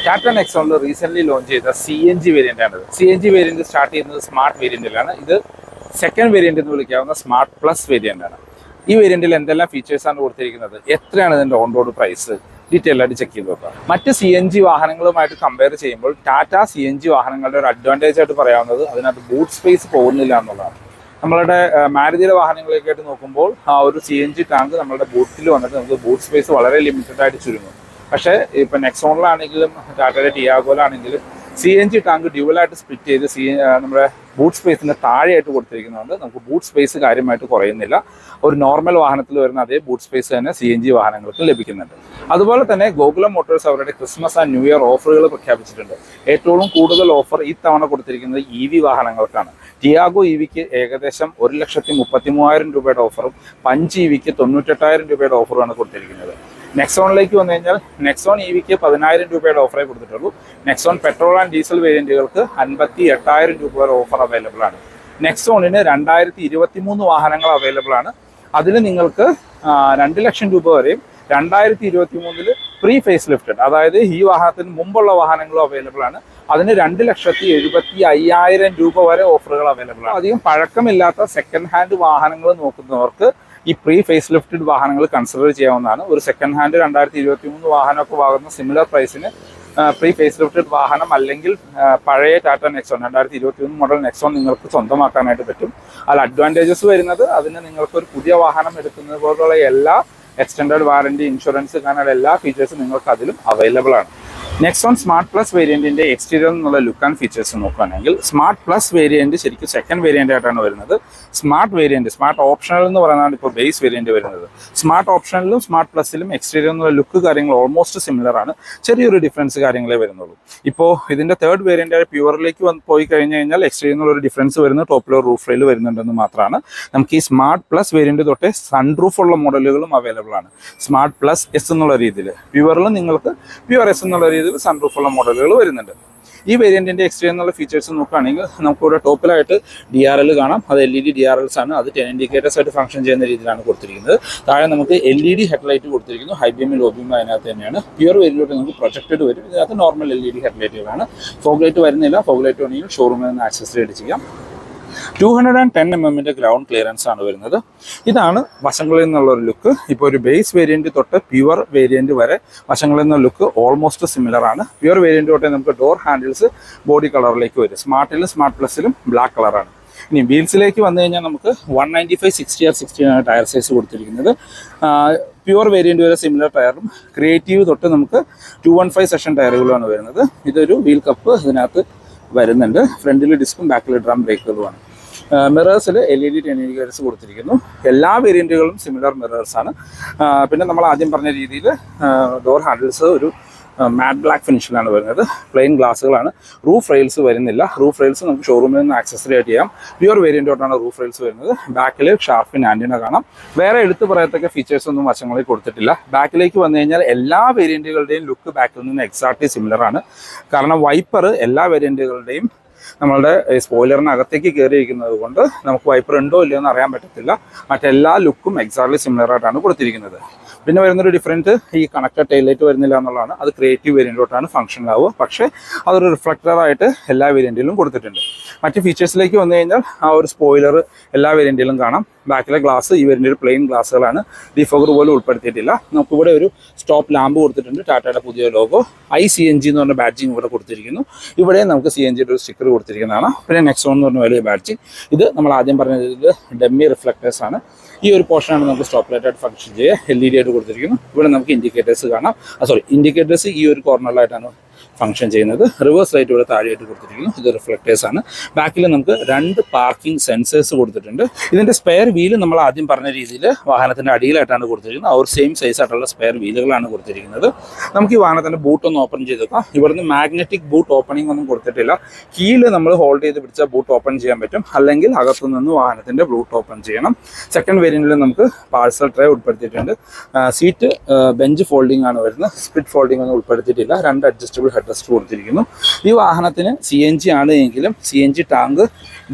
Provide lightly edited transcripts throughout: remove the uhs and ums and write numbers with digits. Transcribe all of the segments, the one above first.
Tata നെക്സോണിൽ recent launch ചെയ്ത CNG variant ആണ്. CNG variant start ചെയ്യുന്നത് സ്മാർട്ട് വേരിയന്റിലാണ്. ഇത് സെക്കൻഡ് വേരിയന്റ് എന്ന് വിളിക്കാവുന്ന സ്മാർട്ട് പ്ലസ് വേരിയന്റ് ആണ്. ഈ വേരിയന്റിൽ എന്തെല്ലാം ഫീച്ചേഴ്സാണ് കൊടുത്തിരിക്കുന്നത്, എത്രയാണ് ഇതിന്റെ ഓൺ റോഡ് പ്രൈസ്, ഡീറ്റെയിൽ ആയിട്ട് ചെക്ക് ചെയ്ത് നോക്കാം. മറ്റ് CNG വാഹനങ്ങളുമായിട്ട് കമ്പയർ ചെയ്യുമ്പോൾ ടാറ്റ CNG വാഹനങ്ങളുടെ ഒരു അഡ്വാൻറ്റേജ് ആയിട്ട് പറയാവുന്നത് അതിനകത്ത് ബൂട്ട് സ്പേസ് പോകുന്നില്ല എന്നുള്ളതാണ്. നമ്മളുടെ മാരുതിയുടെ വാഹനങ്ങളൊക്കെ നോക്കുമ്പോൾ ആ ഒരു CNG ടാങ്ക് നമ്മുടെ ബൂട്ടിൽ വന്നിട്ട് നമുക്ക് ബൂട്ട് സ്പേസ് വളരെ ലിമിറ്റഡ് ആയിട്ട് ചുരുങ്ങും. പക്ഷേ ഇപ്പം നെക്സോണിലാണെങ്കിലും ടാറ്റയുടെ ടിയാഗോയിലാണെങ്കിലും CNG ടാങ്ക് ഡ്യുവലായിട്ട് സ്പ്ലിറ്റ് ചെയ്ത് നമ്മുടെ ബൂട്ട് സ്പേസിന് താഴെയായിട്ട് കൊടുത്തിരിക്കുന്നതുകൊണ്ട് നമുക്ക് ബൂട്ട് സ്പേസ് കാര്യമായിട്ട് കുറയുന്നില്ല. ഒരു നോർമൽ വാഹനത്തിൽ വരുന്ന അതേ ബൂട്ട് സ്പേസ് തന്നെ CNG വാഹനങ്ങൾക്ക് ലഭിക്കുന്നുണ്ട്. അതുപോലെ തന്നെ ഗോകുലം മോട്ടോഴ്സ് അവരുടെ ക്രിസ്മസ് ആൻഡ് ന്യൂ ഇയർ ഓഫറുകൾ പ്രഖ്യാപിച്ചിട്ടുണ്ട്. ഏറ്റവും കൂടുതൽ ഓഫർ ഈ തവണ കൊടുത്തിരിക്കുന്നത് EV വാഹനങ്ങൾക്കാണ്. ടിയാഗോ EVക്ക് ഏകദേശം 1,33,000 രൂപയുടെ ഓഫറും പഞ്ച് EVക്ക് 98,000 രൂപയുടെ ഓഫറുമാണ് കൊടുത്തിരിക്കുന്നത്. നെക്സോണിലേക്ക് വന്നു കഴിഞ്ഞാൽ നെക്സോൺ EVക്ക് 10,000 രൂപയുടെ ഓഫറേ കൊടുത്തിട്ടുള്ളൂ. നെക്സോൺ പെട്രോൾ ആൻഡ് ഡീസൽ വേരിയന്റുകൾക്ക് 58,000 രൂപ വരെ ഓഫർ അവൈലബിൾ ആണ്. നെക്സോണിന് 2023 വാഹനങ്ങൾ അവൈലബിൾ ആണ്. അതിൽ നിങ്ങൾക്ക് 2 ലക്ഷം രൂപ വരെയും 2023 പ്രീ ഫേസ് ലിഫ്റ്റഡ്, അതായത് ഈ വാഹനത്തിന് മുമ്പുള്ള വാഹനങ്ങളും അവൈലബിൾ ആണ്. അതിന് 2,75,000 രൂപ വരെ ഓഫറുകൾ അവൈലബിൾ ആണ്. അധികം പഴക്കമില്ലാത്ത സെക്കൻഡ് ഹാൻഡ് വാഹനങ്ങൾ നോക്കുന്നവർക്ക് ഈ പ്രീ ഫേസ് ലിഫ്റ്റഡ് വാഹനങ്ങൾ കൺസിഡർ ചെയ്യാവുന്നതാണ്. ഒരു സെക്കൻഡ് ഹാൻഡ് 2023 വാഹനമൊക്കെ വാങ്ങുന്ന സിമിലർ പ്രൈസിന് പ്രീ ഫേസ് ലിഫ്റ്റഡ് വാഹനം അല്ലെങ്കിൽ പഴയ ടാറ്റ നെക്സോൺ 2023 മോഡൽ നെക്സോൺ നിങ്ങൾക്ക് സ്വന്തമാക്കാനായിട്ട് പറ്റും. അതിൽ അഡ്വാൻറ്റേജസ് വരുന്നത് അതിന് നിങ്ങൾക്കൊരു പുതിയ വാഹനം എടുക്കുന്നത് പോലുള്ള എല്ലാ എക്സ്റ്റൻഡഡ് വാറണ്ടി, ഇൻഷുറൻസ്, കാരണം എല്ലാ ഫീച്ചേഴ്സും നിങ്ങൾക്ക് അതിലും അവൈലബിൾ ആണ്. നെക്സോൺ സ്മാർട്ട് പ്ലസ് വേരിയന്റിന്റെ എക്സ്റ്റീരിയർ എന്നുള്ള ലുക്ക് ആൻഡ് ഫീച്ചേഴ്സ് നോക്കുകയാണെങ്കിൽ സ്മാർട്ട് പ്ലസ് വേരിയന്റ് ശരിക്കും സെക്കൻഡ് വേരിയന്റ് ആയിട്ടാണ് വരുന്നത്. സ്മാർട്ട് വേരിയന്റ്, സ്മാർട്ട് ഓപ്ഷണൽ എന്ന് പറയുന്നതാണ് ഇപ്പോൾ ബേസ് വേരിയന്റ് വരുന്നത്. സ്മാർട്ട് ഓപ്ഷണലിലും സ്മാർട്ട് പ്ലസിലും എക്സ്റ്റീരിയർ എന്നുള്ള ലുക്ക് കാര്യങ്ങൾ ഓൾമോസ്റ്റ് സിമിലർ ആണ്. ചെറിയൊരു ഡിഫറൻസ് കാര്യങ്ങളെ വരുന്നുള്ളൂ. ഇപ്പോൾ ഇതിന്റെ തേർഡ് വേരിയന്റ് ആയ പ്യുവറിലേക്ക് പോയി കഴിഞ്ഞ് കഴിഞ്ഞാൽ എക്സ്റ്റീരിയർ എന്നുള്ള ഒരു ഡിഫറൻസ് വരുന്നത് ടോപ്പിലോ റൂഫ് റെയിൽ വരുന്നുണ്ടെന്ന് മാത്രമാണ്. നമുക്ക് ഈ സ്മാർട്ട് പ്ലസ് വേരിയന്റ് തൊട്ടേ സൺറൂഫ് ഉള്ള മോഡലുകളും അവൈലബിൾ ആണ്. സ്മാർട്ട് പ്ലസ് എസ് എന്നുള്ള രീതിയിൽ, പ്യുവറിലും നിങ്ങൾക്ക് പ്യുവർ എസ് എന്നുള്ള രീതിയിൽ സൺറൂഫ് ഉള്ള മോഡലുകൾ വരുന്നുണ്ട്. ഈ വേരിയന്റിന്റെ എക്സ്റ്റീരിയർ എന്നുള്ള ഫീച്ചേഴ്സ് നോക്കുകയാണെങ്കിൽ നമുക്കിവിടെ ടോപ്പിലായിട്ട് DRL കാണാം. അത് LED DRLs ആണ്. അത് 10 ഇൻഡിക്കേറ്റേഴ്സ് ആയിട്ട് ഫംഗ്ഷൻ ചെയ്യുന്ന രീതിയിലാണ് കൊടുത്തിരിക്കുന്നത്. താഴെ നമുക്ക് LED ഹെഡ്ലൈറ്റ് കൊടുത്തിരിക്കുന്നു. ഹൈ ബീം, ലോ ബീം അതിനകത്ത് തന്നെയാണ്. പ്യുവർ വേരിയന്റിലോട്ട് നമുക്ക് പ്രൊജക്റ്റഡ് വരും. ഇതിനകത്ത് നോർമൽ LED ഹെഡ്ലൈറ്റുകളാണ്. ഫോഗ് ലൈറ്റ് വരുന്നില്ല. ഫോഗ് ലൈറ്റ് വേണമെങ്കിൽ ഷോറൂമിൽ നിന്ന് ആക്സസ് ആയിട്ട് ചെയ്യാം. 210 mm ഗ്രൗണ്ട് ക്ലിയറൻസ് ആണ് വരുന്നത്. ഇതാണ് വശങ്ങളിൽ നിന്നുള്ള ഒരു ലുക്ക്. ഇപ്പോൾ ഒരു ബേസ് വേരിയന്റ് തൊട്ട് പ്യുവർ വേരിയന്റ് വരെ വശങ്ങളിൽ നിന്നുള്ള ലുക്ക് ഓൾമോസ്റ്റ് സിമിലർ ആണ്. പ്യുവർ വേരിയന്റ് തൊട്ടേ നമുക്ക് ഡോർ ഹാൻഡിൽസ് ബോഡി കളറിലേക്ക് വരും. സ്മാർട്ടിലും സ്മാർട്ട് പ്ലസിലും ബ്ലാക്ക് കളറാണ്. ഇനി വീൽസിലേക്ക് വന്നു കഴിഞ്ഞാൽ നമുക്ക് 195/60/60 ആണ് ടയർ സൈസ് കൊടുത്തിരിക്കുന്നത്. പ്യുവർ വേരിയന്റ് വരെ സിമിലർ ടയറും ക്രിയേറ്റീവ് തൊട്ട് നമുക്ക് 215 സെഷൻ ടയറുകളുമാണ് വരുന്നത്. ഇതൊരു വീൽ കപ്പ് ഇതിനകത്ത് വരുന്നുണ്ട്. ഫ്രണ്ടിൽ ഡിസ്കും ബാക്കിൽ ഡ്രം ബ്രേക്കുകളുമാണ്. മിറേഴ്സിൽ LED 10 ഇൻഡിക്കേറ്റേഴ്സ് കൊടുത്തിരിക്കുന്നു. എല്ലാ വേരിയൻറ്റുകളും സിമിലർ മിറേഴ്സാണ്. പിന്നെ നമ്മൾ ആദ്യം പറഞ്ഞ രീതിയിൽ ഡോർ ഹാൻഡിൽസ് ഒരു മാറ്റ് ബ്ലാക്ക് ഫിനിഷിലാണ് വരുന്നത്. പ്ലെയിൻ ഗ്ലാസ്സുകളാണ്. റൂഫ് റെയിൽസ് വരുന്നില്ല. റൂഫ് റെയിൽസ് നമുക്ക് ഷോറൂമിൽ നിന്ന് ആക്സസറി ആയിട്ട് ചെയ്യാം. പ്യുവർ വേരിയൻറ്റോട്ടാണ് റൂഫ് റെയിൽസ് വരുന്നത്. ബാക്കിൽ ഷാർഫിൻ ആൻറ്റിന കാണാം. വേറെ എടുത്ത് പറയത്തക്ക ഫീച്ചേഴ്സ് ഒന്നും വശങ്ങളിൽ കൊടുത്തിട്ടില്ല. ബാക്കിലേക്ക് വന്നു കഴിഞ്ഞാൽ എല്ലാ വേരിയൻറ്റുകളുടെയും ലുക്ക് ബാക്കിൽ നിന്ന് എക്സാക്ട്ലി സിമിലർ ആണ്. കാരണം വൈപ്പർ എല്ലാ വേരിയൻറ്റുകളുടെയും നമ്മളുടെ സ്പോയിലറിനകത്തേക്ക് കയറിയിരിക്കുന്നത് കൊണ്ട് നമുക്ക് വൈപ്പർ ഉണ്ടോ ഇല്ലയോ എന്ന് അറിയാൻ പറ്റത്തില്ല. മറ്റെല്ലാ ലുക്കും എക്സാക്ട്ലി സിമിലർ ആയിട്ടാണ് കൊടുത്തിരിക്കുന്നത്. പിന്നെ വരുന്നൊരു ഡിഫറൻറ്റ് ഈ കണക്റ്റഡ് ടൈലൈറ്റ് വരുന്നില്ല എന്നുള്ളതാണ്. അത് ക്രിയേറ്റീവ് വേരിയൻറ്റോട്ടാണ് ഫംഗ്ഷൻ ആവുക. പക്ഷേ അതൊരു റിഫ്ലക്ടറായിട്ട് എല്ലാ വേരിയൻറ്റിലും കൊടുത്തിട്ടുണ്ട്. മറ്റ് ഫീച്ചേഴ്സിലേക്ക് വന്നു കഴിഞ്ഞാൽ ആ ഒരു സ്പോയിലർ എല്ലാ വേരിയൻറ്റിലും കാണാം. ബാക്കിലെ ഗ്ലാസ് ഈ വേരിയൻറ്റിൽ പ്ലെയിൻ ഗ്ലാസ്സുകളാണ്. ഡിഫോഗർ പോലും ഉൾപ്പെടുത്തിയിട്ടില്ല. നമുക്കിവിടെ ഒരു സ്റ്റോപ്പ് ലാമ്പ് കൊടുത്തിട്ടുണ്ട്. ടാറ്റയുടെ പുതിയ ലോഗോ ICNG എന്ന് പറഞ്ഞ ബാഡ്ജിങ് ഇവിടെ കൊടുത്തിരിക്കുന്നു. ഇവിടെ നമുക്ക് CNGയുടെ ഒരു സ്റ്റിക്കർ കൊടുത്തിരിക്കുന്നതാണ്. പിന്നെ നെക്സോൺ എന്ന് പറഞ്ഞ വലിയ ബാഡ്ജിങ്. ഇത് നമ്മൾ ആദ്യം പറഞ്ഞ രീതിയിൽ ഡെമ്മി റിഫ്ലക്ടേഴ്സ് ആണ്. ഈ ഒരു പോർഷനാണ് നമുക്ക് സ്റ്റോപ്പ് ലൈറ്റ് ആയിട്ട് ഫംഗ്ഷൻ ചെയ്യുക. LED ആയിട്ട് കൊടുത്തിരിക്കുന്നു. ഇവിടെ നമുക്ക് ഇൻഡിക്കേറ്റേഴ്സ് കാണാം. ഇൻഡിക്കേറ്റേഴ്സ് ഈ ഒരു കോർണറിലായിട്ടാണ് ഫംഗ്ഷൻ ചെയ്യുന്നത്. റിവേഴ്സ് ലൈറ്റ് ഇവിടെ താഴെയായിട്ട് കൊടുത്തിരിക്കുന്നു. ഇത് റിഫ്ലക്ടേഴ്സ് ആണ്. ബാക്കിൽ നമുക്ക് 2 പാർക്കിംഗ് സെൻസേഴ്സ് കൊടുത്തിട്ടുണ്ട്. ഇതിന്റെ സ്പെയർ വീല് നമ്മൾ ആദ്യം പറഞ്ഞ രീതിയിൽ വാഹനത്തിന്റെ അടിയിലായിട്ടാണ് കൊടുത്തിരിക്കുന്നത്. ആ ഒരു സെയിം സൈസ് ആയിട്ടുള്ള സ്പെയർ വീലുകളാണ് കൊടുത്തിരിക്കുന്നത്. നമുക്ക് ഈ വാഹനത്തിന്റെ ബൂട്ട് ഒന്ന് ഓപ്പൺ ചെയ്ത് നോക്കാം. ഇവിടുന്ന് മാഗ്നറ്റിക് ബൂട്ട് ഓപ്പണിംഗ് ഒന്നും കൊടുത്തിട്ടില്ല. കീല് നമ്മൾ ഹോൾഡ് ചെയ്ത് പിടിച്ചാൽ ബൂട്ട് ഓപ്പൺ ചെയ്യാൻ പറ്റും. അല്ലെങ്കിൽ അകത്തുനിന്ന് വാഹനത്തിന്റെ ബൂട്ട് ഓപ്പൺ ചെയ്യണം. സെക്കൻഡ് വേരിയന്റിൽ നമുക്ക് പാഴ്സൽ ട്രേ ഉൾപ്പെടുത്തിയിട്ടുണ്ട്. സീറ്റ് ബെഞ്ച് ഫോൾഡിംഗ് ആണ് വരുന്നത്. സ്പ്ലിറ്റ് ഫോൾഡിംഗ് ഒന്നും ഉൾപ്പെടുത്തിയിട്ടില്ല. 2 അഡ്ജസ്റ്റബിൾ ഹെഡ് ഹെഡ്റസ്റ്റ് കൊടുത്തിരിക്കുന്നു. ഈ വാഹനത്തിന് CNG ആണ് എങ്കിലും CNG ടാങ്ക്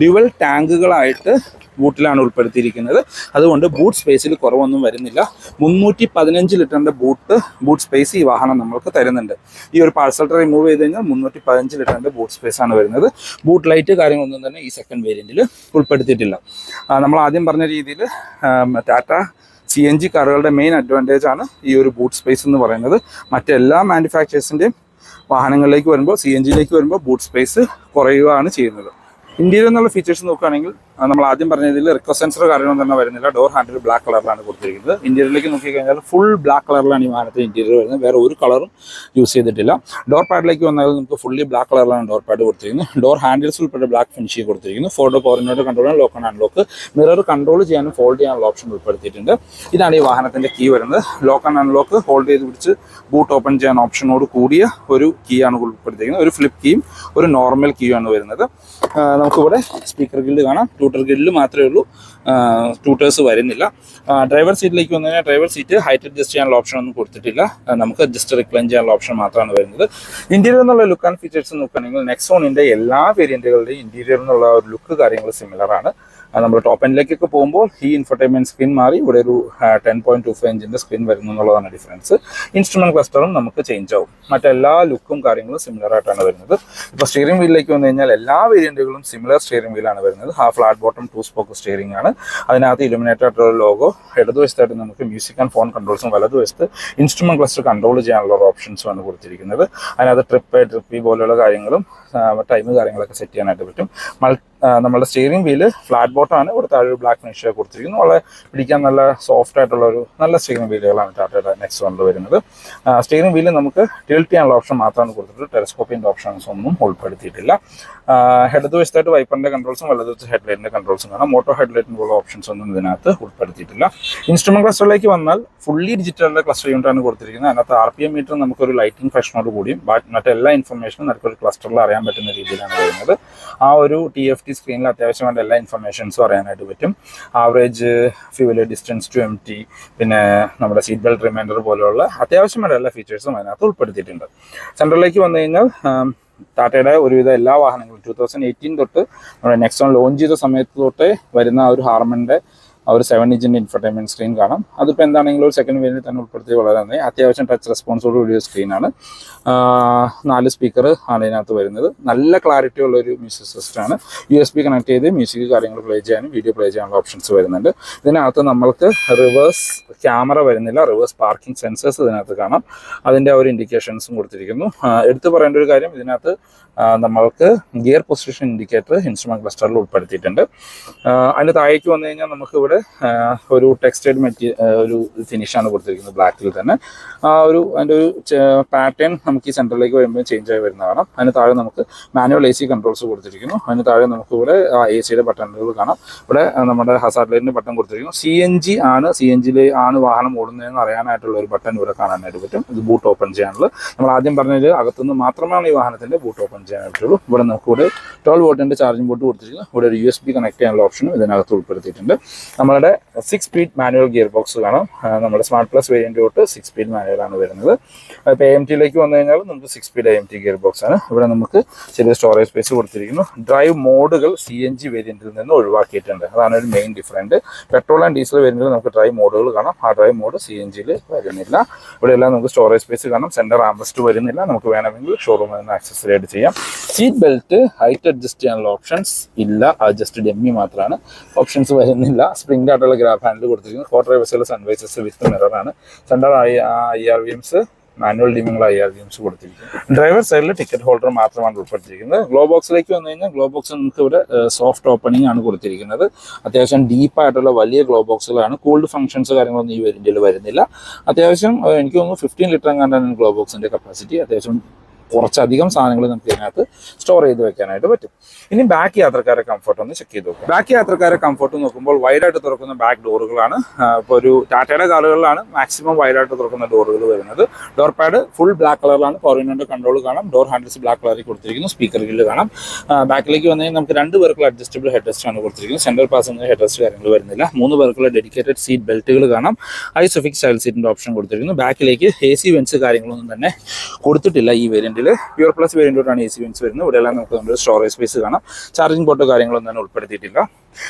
ഡ്യുവൽ ടാങ്കുകളായിട്ട് ബൂട്ടിലാണ് ഉൾപ്പെടുത്തിയിരിക്കുന്നത്. അതുകൊണ്ട് ബൂട്ട് സ്പേസിൽ കുറവൊന്നും വരുന്നില്ല. 315 ലിറ്ററിൻ്റെ ബൂട്ട് സ്പേസ് ഈ വാഹനം നമ്മൾക്ക് തരുന്നുണ്ട്. ഈ ഒരു പാഴ്സൽ ട്രേ റിമൂവ് ചെയ്ത് കഴിഞ്ഞാൽ 315 ലിറ്ററിൻ്റെ ബൂട്ട് സ്പേസ് ആണ് വരുന്നത്. ബൂട്ട് ലൈറ്റ് കാര്യങ്ങളൊന്നും തന്നെ ഈ സെക്കൻഡ് വേരിയൻറ്റിൽ ഉൾപ്പെടുത്തിയിട്ടില്ല. നമ്മൾ ആദ്യം പറഞ്ഞ രീതിയിൽ ടാറ്റ CNG കാറുകളുടെ മെയിൻ അഡ്വാൻറ്റേജ് ആണ് ഈ ഒരു ബൂട്ട് സ്പേസ് എന്ന് പറയുന്നത്. മറ്റെല്ലാ മാനുഫാക്ചേഴ്സിൻ്റെയും വാഹനങ്ങളിലേക്ക് വരുമ്പോൾ CNGയിലേക്ക് വരുമ്പോൾ ബൂട്ട് സ്പേസ് കുറയുകയാണ് ചെയ്യുന്നത്. ഇന്ത്യയിൽ നിന്നുള്ള ഫീച്ചേഴ്സ് നോക്കുകയാണെങ്കിൽ നമ്മൾ ആദ്യം പറഞ്ഞതിൽ റിക്വസ്റ്റ് സെൻസർ കാര്യമൊന്നും തന്നെ വരുന്നില്ല. ഡോർ ഹാൻഡിൽ ബ്ലാക്ക് കളറിലാണ് കൊടുത്തിരിക്കുന്നത്. ഇന്റീരിയറിലേക്ക് നോക്കിക്കഴിഞ്ഞാൽ ഫുൾ ബ്ലാക്ക് കളറിലാണ് ഈ വാഹനത്തിൽ ഇന്റീരിയർ വരുന്നത്. വേറെ ഒരു കളറും യൂസ് ചെയ്തിട്ടില്ല. ഡോർ പാഡിലേക്ക് വന്നാൽ നമുക്ക് ഫുള്ളി ബ്ലാക്ക് കളറിലാണ് ഡോർ പാഡ് കൊടുത്തിരിക്കുന്നത്. ഡോർ ഹാൻഡിൽസ് ഉൾപ്പെടെ ബ്ലാക്ക് ഫിനിഷിംഗ് കൊടുത്തിരിക്കുന്നു. 4 door power window control, lock and unlock, mirror control ചെയ്യാനും ഫോൾഡ് ചെയ്യാനുള്ള ഓപ്ഷൻ ഉൾപ്പെടുത്തിയിട്ടുണ്ട്. ഇതാണ് ഈ വാഹനത്തിന്റെ കീ വരുന്നത്. ലോക്ക് ആൻഡ് അൺലോക്ക് ഹോൾഡ് ചെയ്ത് പിടിച്ച് ബൂട്ട് ഓപ്പൺ ചെയ്യാൻ ഓപ്ഷനോട് കൂടിയ ഒരു കീ ആണ് ഉൾപ്പെടുത്തിയിരിക്കുന്നത്. ഒരു ഫ്ലിപ്പ് കീയും ഒരു നോർമൽ കീയും ആണ് വരുന്നത്. നമുക്കിവിടെ സ്പീക്കർ ഗില്ല് കാണാം. ട്യൂട്ടർ ഗില്ല് മാത്രമേ ഉള്ളൂ, ട്യൂട്ടേഴ്സ് വരുന്നില്ല. ഡ്രൈവർ സീറ്റിലേക്ക് വന്നു കഴിഞ്ഞാൽ ഡ്രൈവർ സീറ്റ് ഹൈറ്റ് അഡ്ജസ്റ്റ് ചെയ്യാനുള്ള ഓപ്ഷൻ ഒന്നും കൊടുത്തിട്ടില്ല. നമുക്ക് ജസ്റ്റ് റിക്ലൈൻ ചെയ്യാനുള്ള ഓപ്ഷൻ മാത്രമാണ് വരുന്നത്. ഇന്റീരിയർ എന്നുള്ള ലുക്ക് ആൻഡ് ഫീച്ചേഴ്സ് നോക്കുകയാണെങ്കിൽ നെക്സോണിന്റെ എല്ലാ വേരിയന്റുകളുടെയും ഇന്റീരിയർ എന്നുള്ള ഒരു ലുക്ക് കാര്യങ്ങൾ സിമിലർ ആണ്. നമ്മൾ ടോപ്പ് എൻഡിലേക്കൊക്കെ പോകുമ്പോൾ ഈ ഇൻഫർടൈൻമെന്റ് സ്ക്രീൻ മാറി ഇവിടെ ഒരു 10.25 ഇഞ്ചിന്റെ സ്ക്രീൻ വരുന്നു എന്നുള്ളതാണ് ഡിഫറൻസ്. ഇൻസ്ട്രുമെന്റ് ക്ലസ്റ്ററും നമുക്ക് ചേഞ്ച് ആവും. മറ്റെല്ലാ ലുക്കും കാര്യങ്ങളും സിമിലർ ആയിട്ടാണ് വരുന്നത്. ഇപ്പോൾ സ്റ്റിയറിംഗ് വീലിലേക്ക് വന്നു കഴിഞ്ഞാൽ എല്ലാ വേരിയന്റുകളും സിമിലർ സ്റ്റിയറിംഗ് വീലാണ് വരുന്നത്. ഫ്ലാറ്റ് ബോട്ടം 2 സ്പോക്ക് സ്റ്റിയറിംഗ് ആണ്. അതിനകത്ത് ഇലുമിനേറ്റഡ് ആയിട്ടുള്ള ലോഗോ, ഇടതുവശത്തായിട്ട് നമുക്ക് മ്യൂസിക് ആൻഡ് ഫോൺ കൺട്രോൾസും വലതുവശത്ത് ഇൻസ്ട്രുമെന്റ് ക്ലസ്റ്റർ കൺട്രോൾ ചെയ്യാനുള്ള ഓപ്ഷൻസും ആണ് കൊടുത്തിരിക്കുന്നത്. അതിനകത്ത് ട്രിപ്പ് പോലെയുള്ള കാര്യങ്ങളും ടൈം കാര്യങ്ങളൊക്കെ സെറ്റ് ചെയ്യാനായിട്ട് പറ്റും. നമ്മുടെ സ്റ്റിയറിംഗ് വീല് ഫ്ലാറ്റ് ബോട്ടം ആണ്. ഇവിടെ താഴെ ഒരു ബ്ലാക്ക് ഫിനിഷ് കൊടുത്തിരിക്കുന്നു. വളരെ പിടിക്കാൻ നല്ല സോഫ്റ്റ് ആയിട്ടുള്ള ഒരു നല്ല സ്റ്റിയറിംഗ് വീലുകളാണ് ടാറ്റയുടെ നെക്സോണിൽ വരുന്നത്. സ്റ്റിയറിംഗ് വീല് നമുക്ക് ടിൽറ്റ് ചെയ്യാനുള്ള ഓപ്ഷൻ മാത്രമാണ് കൊടുത്തിട്ടുള്ളത്. ടെലസ്കോപ്പിന്റെ ഓപ്ഷൻസ് ഒന്നും ഉൾപ്പെടുത്തിയിട്ടില്ല. ഇടതുവശത്തായിട്ട് വൈപ്പറിന്റെ കൺട്രോൾസും വലതുവശത്ത് ഹെഡ്ലൈറ്റിന്റെ കൺട്രോൾസും കാണാം. മോട്ടോ ഹെഡ്ലൈറ്റിനുള്ള ഓപ്ഷൻസ് ഒന്നും ഇതിനകത്ത് ഉൾപ്പെടുത്തിയിട്ടില്ല. ഇൻസ്ട്രുമെന്റ് ക്ലസ്റ്ററിലേക്ക് വന്നാൽ ഫുള്ളി ഡിജിറ്റലിന്റെ ക്ലസ്റ്റർ യൂണിറ്റ് ആണ് കൊടുത്തിരിക്കുന്നത്. അതിനകത്ത് RPM മീറ്റർ നമുക്കൊരു ലൈറ്റിംഗ് ഫാഷനോട് കൂടിയും മറ്റെല്ലാ ഇൻഫർമേഷനും നമുക്കൊരു ക്ലസ്റ്ററിൽ അറിയാൻ പറ്റുന്ന രീതിയിലാണ് വരുന്നത്. ആ ഒരു TFT സ്ക്രീനിൽ അത്യാവശ്യമായിട്ട് എല്ലാ ഇൻഫർമേഷൻസും അറിയാനായിട്ട് പറ്റും. Average fuel, distance to empty, പിന്നെ നമ്മുടെ സീറ്റ് ബെൽറ്റ് റിമൈൻഡർ പോലെയുള്ള അത്യാവശ്യമായിട്ട് എല്ലാ ഫീച്ചേഴ്സും അതിനകത്ത് ഉൾപ്പെടുത്തിയിട്ടുണ്ട്. സെൻട്രലിലേക്ക് വന്നു കഴിഞ്ഞാൽ ടാറ്റയുടെ ഒരുവിധ എല്ലാ വാഹനങ്ങളും 2018 തൊട്ട് നമ്മുടെ നെക്സോൺ ലോഞ്ച് ചെയ്ത സമയത്ത് തൊട്ടേ വരുന്ന ആ ഒരു ഹാർമന്റെ ഒരു 7 ഇഞ്ചിൻ്റെ ഇൻഫർടൈൻമെന്റ് സ്ക്രീൻ കാണാം. അതിപ്പോൾ എന്താണെങ്കിലും ഒരു സെക്കൻഡ് വേരിയന്റിൽ തന്നെ ഉൾപ്പെടുത്തി വളരെ നന്നായി. അത്യാവശ്യം ടച്ച് റെസ്പോൺസോട് കൂടിയ സ്ക്രീനാണ്. 4 സ്പീക്കർ ആണ് ഇതിനകത്ത് വരുന്നത്. നല്ല ക്ലാരിറ്റി ഉള്ള ഒരു മ്യൂസിക് സിസ്റ്റമാണ്. USB കണക്ട് ചെയ്ത് മ്യൂസിക് കാര്യങ്ങൾ പ്ലേ ചെയ്യാനും വീഡിയോ പ്ലേ ചെയ്യാനുള്ള ഓപ്ഷൻസ് വരുന്നുണ്ട്. ഇതിനകത്ത് നമ്മൾക്ക് റിവേഴ്സ് ക്യാമറ വരുന്നില്ല. റിവേഴ്സ് പാർക്കിംഗ് സെൻസേഴ്സ് ഇതിനകത്ത് കാണാം. അതിൻ്റെ ഒരു ഇൻഡിക്കേഷൻസും കൊടുത്തിരിക്കുന്നു. എടുത്തു പറയേണ്ട ഒരു കാര്യം, ഇതിനകത്ത് നമ്മൾക്ക് ഗിയർ പൊസിഷൻ ഇൻഡിക്കേറ്റർ ഇൻസ്ട്രുമെന്റ് ക്ലസ്റ്ററിൽ ഉൾപ്പെടുത്തിയിട്ടുണ്ട്. അതിൻ്റെ താഴേക്ക് വന്നു കഴിഞ്ഞാൽ നമുക്ക് ഇവിടെ ഒരു ടെക്സ്റ്റൈഡ് ഒരു ഫിനിഷാണ് കൊടുത്തിരിക്കുന്നത് ബ്ലാക്കിൽ തന്നെ. അതിൻ്റെ ഒരു പാറ്റേൺ നമുക്ക് ഈ സെൻറ്ററിലേക്ക് വരുമ്പോൾ ചേഞ്ച് ആയി വരുന്ന കാണാം. അതിന് താഴെ നമുക്ക് മാനുവൽ AC കൺട്രോൾസ് കൊടുത്തിരിക്കുന്നു. അതിന് താഴെ നമുക്ക് ഇവിടെ AC ബട്ടണുകൾ കാണാം. ഇവിടെ നമ്മുടെ ഹസാർഡ് ലൈറ്റിൻ്റെ ബട്ടൺ കൊടുത്തിരിക്കുന്നു. CNGയിൽ ആണ് വാഹനം ഓടുന്നതെന്ന് അറിയാനായിട്ടുള്ള ഒരു ബട്ടൺ ഇവിടെ കാണാനായിട്ട് പറ്റും. ഇത് ബൂട്ട് ഓപ്പൺ ചെയ്യാനുള്ളത്. നമ്മൾ ആദ്യം പറഞ്ഞത് അകത്തുനിന്ന് മാത്രമാണ് ഈ വാഹനത്തിൻ്റെ ബൂട്ട് ഓപ്പൺ ചെയ്യാനായിട്ടുള്ളൂ. ഇവിടെ നമുക്ക് ഇവിടെ 12 വോൾട്ടിൻ്റെ ചാർജിംഗ് പോർട്ട് കൊടുത്തിരിക്കുന്നു. ഇവിടെ ഒരു USB കണക്ട് ചെയ്യാനുള്ള ഓപ്ഷനും ഇതിനകത്ത് ഉൾപ്പെടുത്തിയിട്ടുണ്ട്. നമ്മളുടെ 6 സ്പീഡ് മാനുവൽ ഗിയർ ബോക്സ് കാണാം. നമ്മുടെ സ്മാർട്ട് പ്ലസ് വേരിയന്റ് തൊട്ട് 6 സ്പീഡ് മാനുവലാണ് വരുന്നത്. ഇപ്പോൾ AMTയിലേക്ക് വന്നു കഴിഞ്ഞാൽ നമുക്ക് 6 സ്പീഡ് AMT ഗിയർ ബോക്സ് ആണ്. ഇവിടെ നമുക്ക് ചെറിയ സ്റ്റോറേജ് സ്പേസ് കൊടുത്തിരിക്കുന്നു. ഡ്രൈവ് മോഡുകൾ CNG വേരിയന്റിൽ നിന്ന് ഒഴിവാക്കിയിട്ടുണ്ട്. അതാണ് ഒരു main different. Petrol and diesel വേരിയന്റിൽ നമുക്ക് ഡ്രൈവ് മോഡുകൾ കാണാം. ആ ഡ്രൈവ് മോഡ് CNGയിൽ വരുന്നില്ല. ഇവിടെ എല്ലാം നമുക്ക് സ്റ്റോറേജ് സ്പേസ് കാണാം. സെന്റർ ആംബസ്റ്റ് വരുന്നില്ല. നമുക്ക് വേണമെങ്കിൽ ഷോറൂമിൽ നിന്ന് ആക്സസറി ആയിട്ട് ചെയ്യാം. സീറ്റ് ബെൽറ്റ് ഹൈറ്റ് അഡ്ജസ്റ്റ് ചെയ്യാനുള്ള ഓപ്ഷൻസ് ഇല്ല. അത് ജസ്റ്റ് ഡെമ്മി മാത്രമാണ്. ഓപ്ഷൻസ് വരുന്നില്ല. സ്പ്രിംഗ് ആയിട്ടുള്ള ഗ്രാബ് ഹാൻഡിൽ കൊടുത്തിരിക്കുന്നു. 4 ഡ്രൈവേഴ്സുള്ള സൺവൈസസ് വിത്ത് മിററാണ്. സെൻട്രൽ IRVMs മാനുവൽ ഡിമിംഗുള്ള IRVMs കൊടുത്തിരിക്കുന്നു. ഡ്രൈവർ സൈഡിൽ ടിക്കറ്റ് ഹോൾഡർ മാത്രമാണ് ഉൾപ്പെടുത്തിയിരിക്കുന്നത്. ഗ്ലോ ബോക്സിലേക്ക് വന്നു കഴിഞ്ഞാൽ ഗ്ലോ ബോക്സ് നമുക്ക് ഇവിടെ സോഫ്റ്റ് ഓപ്പണിംഗ് ആണ് കൊടുത്തിരിക്കുന്നത്. അത്യാവശ്യം ഡീപ്പായിട്ടുള്ള വലിയ ഗ്ലോ ബോക്സുകളാണ്. കൂൾഡ് ഫംഗ്ഷൻസ് കാര്യങ്ങളൊന്നും ഈ വേരിയന്റിൽ വരുന്നില്ല. അത്യാവശ്യം എനിക്ക് തോന്നുന്നു 15 ലിറ്റർ എങ്ങാണ്ടാണ് ഗ്ലോ ബോക്സിന്റെ കപ്പാസിറ്റി. അത്യാവശ്യം കുറച്ചധികം സാധനങ്ങൾ നമുക്ക് ഇതിനകത്ത് സ്റ്റോർ ചെയ്ത് വെക്കാനായിട്ട് പറ്റും. ഇനി ബാക്ക് യാത്രക്കാരെ കംഫർട്ട് ഒന്ന് ചെക്ക് ചെയ്ത് നോക്കാം. ബാക്ക് യാത്രക്കാരെ കംഫർട്ട് നോക്കുമ്പോൾ വൈഡായിട്ട് തുറക്കുന്ന ബാക്ക് ഡോറുകളാണ്. ഇപ്പോൾ ഒരു ടാറ്റയുടെ കാറുകളിലാണ് മാക്സിമം വൈഡായിട്ട് തുറക്കുന്ന ഡോറുകൾ വരുന്നത്. ഡോർ പാഡ് ഫുൾ ബ്ലാക്ക് കളറിലാണ്. പവർ വിൻഡോയുടെ കൺട്രോൾ കാണാം. ഡോർ ഹാൻഡിൽസ് ബ്ലാക്ക് കളറിൽ കൊടുത്തിരിക്കുന്നു. സ്പീക്കർ ഗില്ല് കാണാം. ബാക്കിലേക്ക് വന്നു കഴിഞ്ഞാൽ നമുക്ക് 2 പേർക്കുള്ള അഡ്ജസ്റ്റബിൾ ഹെഡ്റസ്റ്റ് ആണ് കൊടുത്തിരിക്കുന്നത്. സെൻട്രൽ പാസഞ്ചർ ഹെഡ്റസ്റ്റ് കാര്യങ്ങൾ വരുന്നില്ല. 3 പേർക്കുള്ള ഡെഡിക്കേറ്റഡ് സീറ്റ് ബെൽറ്റുകൾ കാണാം. ഐസോഫിക്സ് സ്റ്റൈൽ സീറ്റിന്റെ ഓപ്ഷൻ കൊടുത്തിരിക്കുന്നു. ബാക്കിലേക്ക് AC വെന്റ്സ് കാര്യങ്ങളൊന്നും തന്നെ കൊടുത്തിട്ടില്ല ഈ വേരിയന്റിൽ. വേരിയന്റിൽ പ്യൂർ പ്ലസ് വേരിയന്റോട്ടാണ് AC വെന്റ്സ് വരുന്നത്. ഇവിടെയെല്ലാം നമുക്ക് സ്റ്റോറേജ് സ്പേസ് കാണാം. ചാർജിംഗ് പോർട്ടോ കാര്യങ്ങളൊന്നും തന്നെ ഉൾപ്പെടുത്തിയിട്ടില്ല.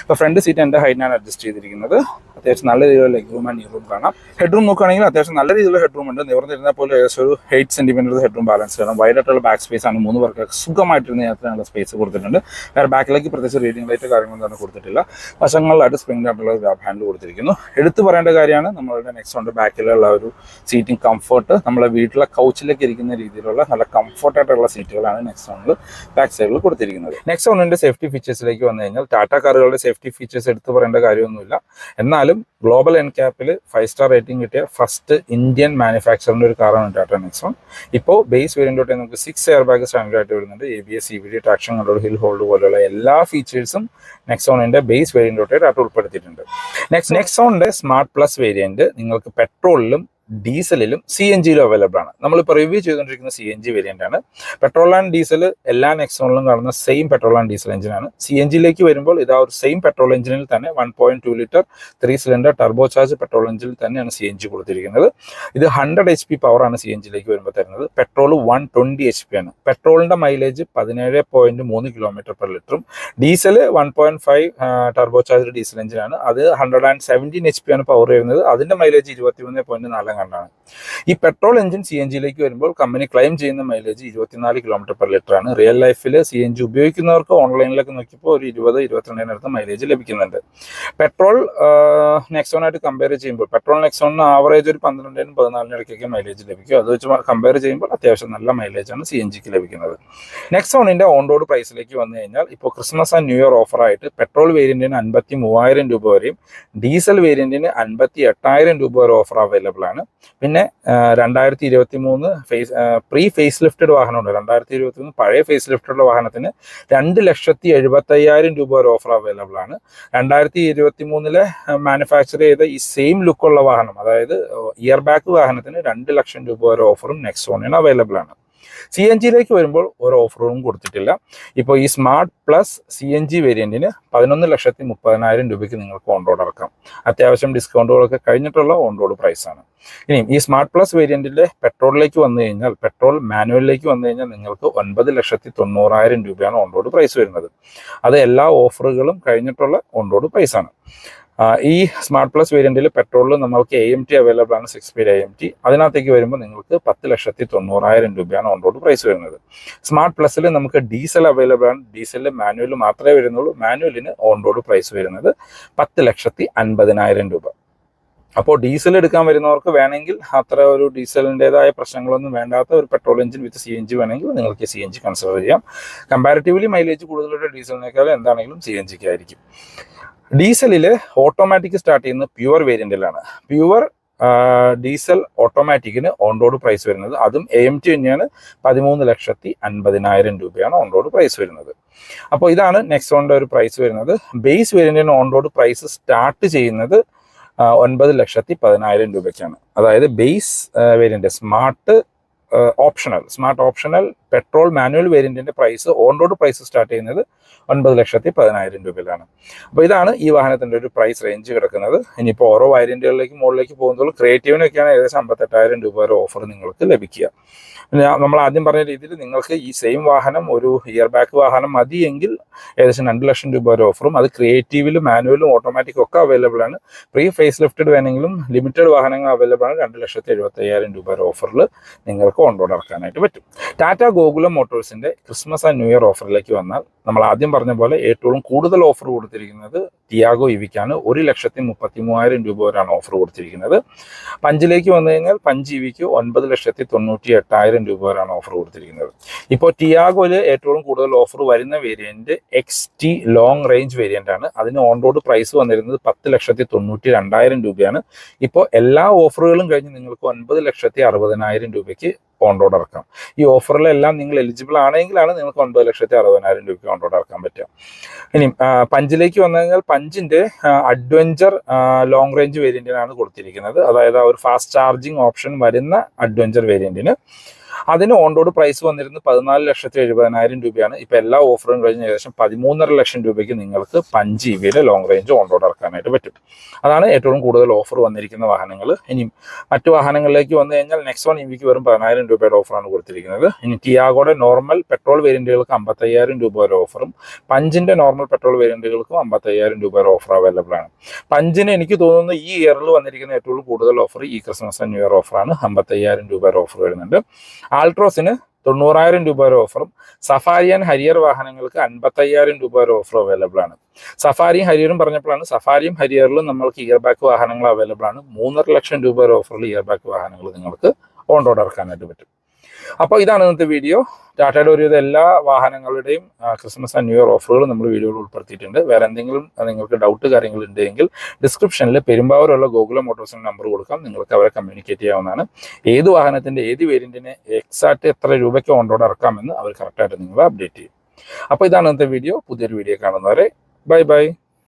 ഇപ്പോൾ ഫ്രണ്ട് സീറ്റ് എൻ്റെ ഹൈറ്റിനാണ് അഡ്ജസ്റ്റ് ചെയ്തിരിക്കുന്നത്. അത്യാവശ്യം നല്ല രീതിയിലുള്ള ലെഗ് റൂം ആൻഡ് നീ റൂം കാണാം. ഹെഡ് റൂം നോക്കുകയാണെങ്കിൽ അത്യാവശ്യം നല്ല രീതിയിലുള്ള ഹെഡ് റൂം ഉണ്ട്. നിവർന്നിരുന്നാൽ പോലും ഏകദേശം ഒരു 8 സെന്റിമീറ്റർ ഹെഡ് റൂം ബാലൻസ് ചെയ്യണം. വൈഡായിട്ടുള്ള ബാക്ക് സ്പേസ് ആണ്. 3 പേർക്ക് സുഖമായിട്ടിരുന്ന യാത്രയുള്ള സ്പേസ് കൊടുത്തിട്ടുണ്ട്. വേറെ ബാക്കിലേക്ക് പ്രത്യേകിച്ച് റീഡിംഗ് ലൈറ്റ് കാര്യങ്ങളൊന്നും തന്നെ കൊടുത്തിട്ടില്ല. വശങ്ങളിലായിട്ട് സ്പ്രിംഗ് ആയിട്ടുള്ള ഗ്രാബ് ഹാൻഡിൽ കൊടുത്തിരിക്കുന്നു. എടുത്തു പറയേണ്ട കാര്യമാണ് നമ്മളുടെ നെക്സോണിന്റെ ബാക്കിലുള്ള ഒരു സീറ്റിംഗ് കംഫർട്ട്. നമ്മളെ വീട്ടിലെ കൗച്ചിലേക്ക് ഇരിക്കുന്ന രീതിയിലുള്ള നല്ല കംഫർട്ടായിട്ടുള്ള സീറ്റുകളാണ് നെക്സോണിൽ ബാക്ക് സൈഡിൽ കൊടുത്തിരിക്കുന്നത്. നെക്സോണിന്റെ സേഫ്റ്റി ഫീച്ചേഴ്സിലേക്ക് വന്നു കഴിഞ്ഞാൽ ടാറ്റ കാറുകളുടെ സേഫ്റ്റി ഫീച്ചേഴ്സ് എടുത്തു പറയേണ്ട കാര്യമൊന്നുമില്ല. എന്നാലും ഗ്ലോബൽ എൻക്യാപ്പിൽ 5 സ്റ്റാർ റേറ്റിംഗ് കിട്ടിയ ഫസ്റ്റ് ഇന്ത്യൻ മാനുഫാക്ചറിന്റെ ഒരു കാറാണ് ടാറ്റ നെക്സോൺ. ഇപ്പോൾ ബേസ് വേരിയന്റ് തൊട്ട് നമുക്ക് 6 എയർ ബാഗ് സ്റ്റാൻഡേർഡ് ആയിട്ട് വരുന്നുണ്ട്. ABS, CVT, traction control, hill hold പോലെയുള്ള എല്ലാ ഫീച്ചേഴ്സും നെക്സോണിന്റെ ബേസ് വേരിയന്റ് തൊട്ട് ടാറ്റ ഉൾപ്പെടുത്തിയിട്ടുണ്ട്. നെക്സോണിന്റെ സ്മാർട്ട് പ്ലസ് വേരിയന്റ് നിങ്ങൾക്ക് പെട്രോളിലും ഡീസലിലും CNGയിലും അവൈലബിൾ ആണ്. നമ്മളിപ്പോൾ റിവ്യൂ ചെയ്തുകൊണ്ടിരിക്കുന്ന CNG വേരിയന്റ് ആണ്. പെട്രോൾ ആൻഡ് ഡീസൽ എല്ലാ നെക്സോണിലും കാണുന്ന സെയിം പെട്രോൾ ആൻഡ് ഡീസൽ എഞ്ചിനാണ്. CNGയിലേക്ക് വരുമ്പോൾ ഇതാ ഒരു സെയിം പെട്രോൾ എഞ്ചിനിൽ തന്നെ 1.2 litre 3 cylinder turbo charge petrol എഞ്ചിനിൽ തന്നെയാണ് CNG കൊടുത്തിരിക്കുന്നത്. ഇത് 100 HP പവറാണ് CNGയിലേക്ക് വരുമ്പോൾ തരുന്നത്. പെട്രോൾ 120 HP ആണ്. പെട്രോളിന്റെ മൈലേജ് 17.3 കിലോമീറ്റർ പെർ ലിറ്ററും ഡീസൽ 1.5 ടർബോ ചാർജ് ഡീസൽ എഞ്ചിനാണ്. അത് 117 HP ആണ് പവർ വരുന്നത്. അതിന്റെ മൈലേജ് 21.4 കണ്ടാണ്. ഈ പെട്രോൾ എഞ്ചിൻ CNGയിലേക്ക് വരുമ്പോൾ കമ്പനി ക്ലെയിം ചെയ്യുന്ന മൈലേജ് 24 കിലോമീറ്റർ പെർ ലിറ്റർ ആണ്. റിയൽ ലൈഫിൽ CNG ഉപയോഗിക്കുന്നവർക്ക് ഓൺലൈനിലൊക്കെ നോക്കിയപ്പോൾ ഒരു 20-22 മൈലേജ് ലഭിക്കുന്നുണ്ട്. പെട്രോൾ നെക്സോണായിട്ട് കമ്പയർ ചെയ്യുമ്പോൾ പെട്രോൾ നെക്സോണിന് ആവറേജ് ഒരു 12-14 ഇടയ്ക്കൊക്കെ മൈലേജ് ലഭിക്കും. അത് വെച്ച് കമ്പയർ ചെയ്യുമ്പോൾ അത്യാവശ്യം നല്ല മൈലേജാണ് CNGക്ക് ലഭിക്കുന്നത്. നെക്സോണിന്റെ ഓൺ റോഡ് പ്രൈസിലേക്ക് വന്നു കഴിഞ്ഞാൽ ഇപ്പോൾ ക്രിസ്മസ് ആൻഡ് ന്യൂ ഇയർ ഓഫറായിട്ട് പെട്രോൾ വേരിയന്റിന് 53,000 രൂപ വരെയും ഡീസൽ വേരിയന്റിന് 58,000 രൂപ വരെ ഓഫർ അവൈലബിൾ ആണ്. പിന്നെ 2023 പ്രീ ഫേസ് ലിഫ്റ്റഡ് വാഹനമുണ്ട്. 2023 പഴയ ഫേസ് ലിഫ്റ്റഡ് വാഹനത്തിന് 2,70,75,000 രൂപ വരെ ഓഫർ അവൈലബിൾ ആണ്. 2023 മാനുഫാക്ചർ ചെയ്ത ഈ സെയിം ലുക്കുള്ള വാഹനം, അതായത് ഇയർ ബാക്ക് വാഹനത്തിന് 2 ലക്ഷം രൂപ വരെ ഓഫറും നെക്സോണിന് അവൈലബിൾ ആണ്. CNGയിലേക്ക് വരുമ്പോൾ ഒരു ഓഫറും കൊടുത്തിട്ടില്ല. ഇപ്പോൾ ഈ സ്മാർട്ട് പ്ലസ് CNG വേരിയന്റിന് 11,30,000 രൂപയ്ക്ക് നിങ്ങൾക്ക് ഓൺ റോഡ് ഇറക്കാം. അത്യാവശ്യം ഡിസ്കൗണ്ടുകളൊക്കെ കഴിഞ്ഞിട്ടുള്ള ഓൺ റോഡ് പ്രൈസാണ്. ഇനിയും ഈ സ്മാർട്ട് പ്ലസ് വേരിയന്റിന്റെ പെട്രോളിലേക്ക് വന്നു കഴിഞ്ഞാൽ, പെട്രോൾ മാനുവലിലേക്ക് വന്നു കഴിഞ്ഞാൽ നിങ്ങൾക്ക് 9,90,000 രൂപയാണ് ഓൺ റോഡ് പ്രൈസ് വരുന്നത്. അത് എല്ലാ ഓഫറുകളും കഴിഞ്ഞിട്ടുള്ള ഓൺ റോഡ് പ്രൈസാണ്. ഈ സ്മാർട്ട് പ്ലസ് വേരിയന്റിൽ പെട്രോളിൽ നമ്മൾക്ക് AMT അവൈലബിൾ ആണ്, 6 സ്പീഡ് AMT. അതിനകത്തേക്ക് വരുമ്പോൾ നിങ്ങൾക്ക് 10,90,000 രൂപയാണ് ഓൺ റോഡ് പ്രൈസ് വരുന്നത്. സ്മാർട്ട് പ്ലസിൽ നമുക്ക് ഡീസൽ അവൈലബിൾ ആണ്. ഡീസലിൽ മാനുവൽ മാത്രമേ വരുന്നുള്ളൂ. മാനുവലിന് ഓൺ റോഡ് പ്രൈസ് വരുന്നത് 10,50,000 രൂപ. അപ്പോൾ ഡീസൽ എടുക്കാൻ വരുന്നവർക്ക് വേണമെങ്കിൽ അത്ര ഒരു ഡീസലിൻ്റെതായ പ്രശ്നങ്ങളൊന്നും വേണ്ടാത്ത ഒരു പെട്രോൾ എഞ്ചിൻ വിത്ത് CNG വേണമെങ്കിൽ നിങ്ങൾക്ക് CNG കൺസിഡർ ചെയ്യാം. കമ്പാരിറ്റീവ്ലി മൈലേജ് കൂടുതലുള്ള ഡീസലിനേക്കാൾ എന്താണെങ്കിലും CNGക്ക് ആയിരിക്കും. ഡീസലിൽ ഓട്ടോമാറ്റിക് സ്റ്റാർട്ട് ചെയ്യുന്നത് പ്യുവർ വേരിയന്റിലാണ്. പ്യുവർ ഡീസൽ ഓട്ടോമാറ്റിക്കിന് ഓൺ റോഡ് പ്രൈസ് വരുന്നത്, അതും AMT തന്നെയാണ്, 13,50,000 രൂപയാണ് ഓൺ റോഡ് പ്രൈസ് വരുന്നത്. അപ്പോൾ ഇതാണ് നെക്സോണിന്റെ ഒരു പ്രൈസ് വരുന്നത്. ബേസ് വേരിയന്റിന് ഓൺ റോഡ് പ്രൈസ് സ്റ്റാർട്ട് ചെയ്യുന്നത് 9,10,000 രൂപയ്ക്കാണ്. അതായത് base variant smart optional petrol manual വേരിയന്റിന്റെ price on road price start ചെയ്യുന്നത് 9,10,000 രൂപയിലാണ്. അപ്പോൾ ഇതാണ് ഈ വാഹനത്തിന്റെ ഒരു പ്രൈസ് റേഞ്ച് കിടക്കുന്നത്. ഇനിയിപ്പോൾ ഓരോ വേരിയന്റുകളിലേക്ക് മുകളിലേക്ക് പോകുമ്പോൾ ക്രിയേറ്റീവിനൊക്കെയാണ് ഏകദേശം 58,000 രൂപ വരെ ഓഫർ നിങ്ങൾക്ക് ലഭിക്കുക. നമ്മൾ ആദ്യം പറഞ്ഞ രീതിയിൽ നിങ്ങൾക്ക് ഈ സെയിം വാഹനം ഒരു ഇയർ ബാക്ക് വാഹനം മതിയെങ്കിൽ ഏകദേശം 2 ലക്ഷം രൂപ വരെ ഓഫറും, അത് ക്രിയേറ്റീവിലും മാനുവലും ഓട്ടോമാറ്റിക്കും ഒക്കെ അവൈലബിൾ ആണ്. പ്രീ ഫേസ് ലിഫ്റ്റഡ് വേണമെങ്കിലും ലിമിറ്റഡ് വാഹനങ്ങൾ അവൈലബിൾ ആണ്. 2,75,000 രൂപ വരെ ഓഫറിൽ നിങ്ങൾക്ക് ഓൺ റോഡ് ഇറക്കാനായിട്ട് പറ്റും. ടാറ്റ ഗോകുലം മോട്ടോഴ്സിന്റെ ക്രിസ്മസ് ആൻഡ് ന്യൂ ഇയർ ഓഫറിലേക്ക് വന്നാൽ നമ്മൾ ആദ്യം പറഞ്ഞ പോലെ ഏറ്റവും കൂടുതൽ ഓഫർ കൊടുത്തിരിക്കുന്നത് ടിയാഗോ ഇവിക്കാണ്. 1,33,000 രൂപ വരെയാണ് ഓഫർ കൊടുത്തിരിക്കുന്നത്. പഞ്ചിലേക്ക് വന്നു കഴിഞ്ഞാൽ പഞ്ച് ഇവിക്ക് 9,98,000 രൂപ വരെയാണ് ഓഫർ കൊടുത്തിരിക്കുന്നത്. ഇപ്പോൾ ടിയാഗോയിൽ ഏറ്റവും കൂടുതൽ ഓഫർ വരുന്ന variant XT long range variant ആണ്. അതിന് ഓൺ റോഡ് പ്രൈസ് വന്നിരുന്നത് 10,92,000 രൂപയാണ്. ഇപ്പോൾ എല്ലാ ഓഫറുകളും കഴിഞ്ഞ് നിങ്ങൾക്ക് 9,60,000 രൂപയ്ക്ക് ഓൺ റോഡ് ഇറക്കാം. ഈ ഓഫറിലെല്ലാം നിങ്ങൾ എലിജിബിൾ ആണെങ്കിലാണ് നിങ്ങൾക്ക് 9,60,000 രൂപയ്ക്ക് ഓൺ റോഡ് ഇറക്കാൻ പറ്റുക. ഇനി പഞ്ചിലേക്ക് വന്നു കഴിഞ്ഞാൽ പഞ്ചിന്റെ അഡ്വഞ്ചർ ലോങ് റേഞ്ച് വേരിയന്റിനാണ് കൊടുത്തിരിക്കുന്നത്. അതായത് ആ ഒരു ഫാസ്റ്റ് ചാർജിങ് ഓപ്ഷൻ വരുന്ന അഡ്വഞ്ചർ വേരിയന്റിന് അതിന് ഓൺ റോഡ് പ്രൈസ് വന്നിരുന്നത് 14,70,000 രൂപയാണ്. ഇപ്പൊ എല്ലാ ഓഫറും കഴിഞ്ഞ് ഏകദേശം 13.5 ലക്ഷം രൂപയ്ക്ക് നിങ്ങൾക്ക് പഞ്ച് ഇവിയുടെ ലോങ് റേഞ്ച് ഓൺ റോഡ് ഇറക്കാനായിട്ട് പറ്റും. അതാണ് ഏറ്റവും കൂടുതൽ ഓഫർ വന്നിരിക്കുന്ന വാഹനങ്ങൾ. ഇനി മറ്റു വാഹനങ്ങളിലേക്ക് വന്നു കഴിഞ്ഞാൽ നെക്സോൺ ഇവിക്ക് വെറും 10,000 രൂപയുടെ ഓഫറാണ് കൊടുത്തിരിക്കുന്നത്. ഇനി ടിയാഗോയുടെ നോർമൽ പെട്രോൾ വേരിയന്റുകൾക്ക് 55,000 രൂപ വരെ ഓഫറും പഞ്ചിന്റെ നോർമൽ പെട്രോൾ വേരിയന്റുകൾക്കും 55,000 രൂപ വരെ ഓഫർ അവൈലബിൾ ആണ്. പഞ്ചിന് എനിക്ക് തോന്നുന്നു ഈ ഇയറിൽ വന്നിരിക്കുന്ന ഏറ്റവും കൂടുതൽ ഓഫർ ഈ ക്രിസ്മസ് ആൻഡ് ന്യൂ ഇയർ ഓഫറാണ്. 55,000 രൂപ വരെ ഓഫർ വരുന്നുണ്ട്. ആൾട്രോസിന് 90,000 രൂപ വരെ ഓഫറും സഫാരി ആൻഡ് ഹരിയർ വാഹനങ്ങൾക്ക് 55,000 രൂപ വരെ ഓഫർ അവൈലബിൾ ആണ്. സഫാരിയും ഹരിയറും പറഞ്ഞപ്പോഴാണ് സഫാരിയും ഹരിയറിലും നമ്മൾക്ക് ഇയർ ബാക്ക് വാഹനങ്ങൾ അവൈലബിൾ ആണ്. 3.5 ലക്ഷം രൂപ വരെ ഓഫറിൽ ഇയർ ബാക്ക് വാഹനങ്ങൾ നിങ്ങൾക്ക് ഓൺ റോഡ് ഇറക്കാനായിട്ട് പറ്റും. അപ്പോൾ ഇതാണ് ഇന്നത്തെ വീഡിയോ. ടാറ്റയുടെ ഒരുവിധ എല്ലാ വാഹനങ്ങളുടെയും ക്രിസ്മസ് ആൻഡ് ന്യൂ ഇയർ ഓഫറുകൾ നമ്മൾ വീഡിയോയിൽ ഉൾപ്പെടുത്തിയിട്ടുണ്ട്. വേറെ എന്തെങ്കിലും നിങ്ങൾക്ക് ഡൗട്ട് കാര്യങ്ങൾ ഉണ്ടെങ്കിൽ ഡിസ്ക്രിപ്ഷനിൽ പെരുമ്പാവൂരുള്ള ഗോകുലം മോട്ടോഴ്സിൻ്റെ നമ്പർ കൊടുക്കാം. നിങ്ങൾക്ക് അവരെ കമ്മ്യൂണിക്കേറ്റ് ചെയ്യാവുന്നതാണ്. ഏത് വാഹനത്തിൻ്റെ ഏത് വേരിയൻറ്റിന് എക്സാക്ട് എത്ര രൂപയ്ക്ക് ഓൺ റോഡ് ഇറക്കാമെന്ന് അവർ കറക്റ്റായിട്ട് നിങ്ങളെ അപ്ഡേറ്റ് ചെയ്യും. അപ്പോൾ ഇതാണ് ഇന്നത്തെ വീഡിയോ. പുതിയൊരു വീഡിയോ കാണുന്നവരെ ബൈ ബൈ.